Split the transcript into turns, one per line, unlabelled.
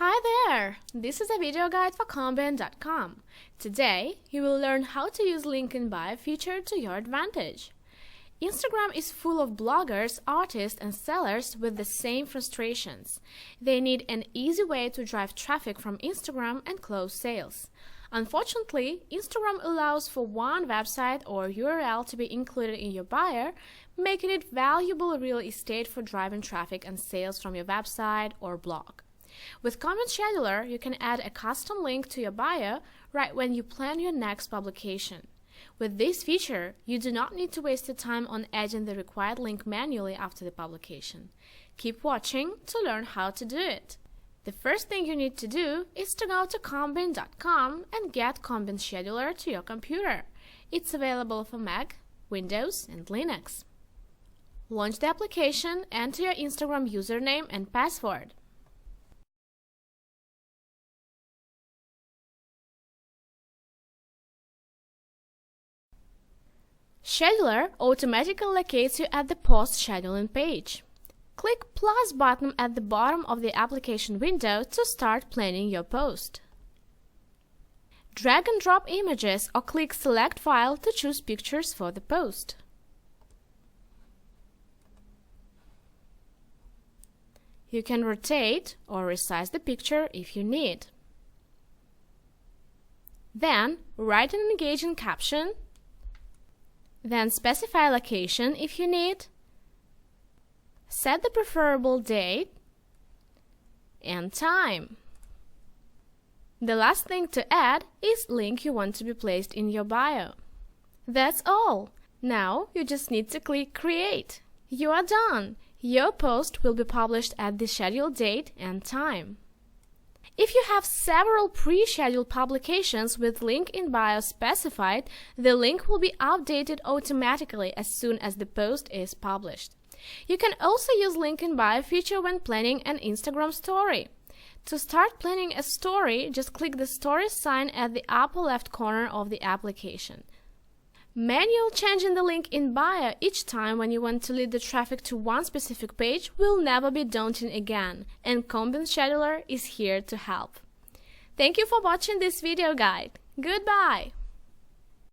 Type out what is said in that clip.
Hi there! This is a video guide for Combin.com. Today, you will learn how to use link in bio feature to your advantage. Instagram is full of bloggers, artists, and sellers with the same frustrations. They need an easy way to drive traffic from Instagram and close sales. Unfortunately, Instagram allows for one website or URL to be included in your bio, making it valuable real estate for driving traffic and sales from your website or blog. With Combin Scheduler, you can add a custom link to your bio right when you plan your next publication. With this feature, you do not need to waste your time on adding the required link manually after the publication. Keep watching to learn how to do it. The first thing you need to do is to go to Combin.com and get Combin Scheduler to your computer. It's available for Mac, Windows, and Linux. Launch the application, enter your Instagram username and password. Scheduler automatically locates you at the post scheduling page. Click plus button at the bottom of the application window to start planning your post. Drag and drop images or click select file to choose pictures for the post. You can rotate or resize the picture if you need. Then write an engaging caption. Then specify location if you need. Set the preferable date and time. The last thing to add is link you want to be placed in your bio. That's all. Now you just need to click Create. You are done. Your post will be published at the scheduled date and time. If you have several pre-scheduled publications with link in bio specified, the link will be updated automatically as soon as the post is published. You can also use link in bio feature when planning an Instagram story. To start planning a story, just click the story sign at the upper left corner of the application. Manual changing the link in bio each time when you want to lead the traffic to one specific page will never be daunting again, and Combin Scheduler is here to help. Thank you for watching this video guide. Goodbye!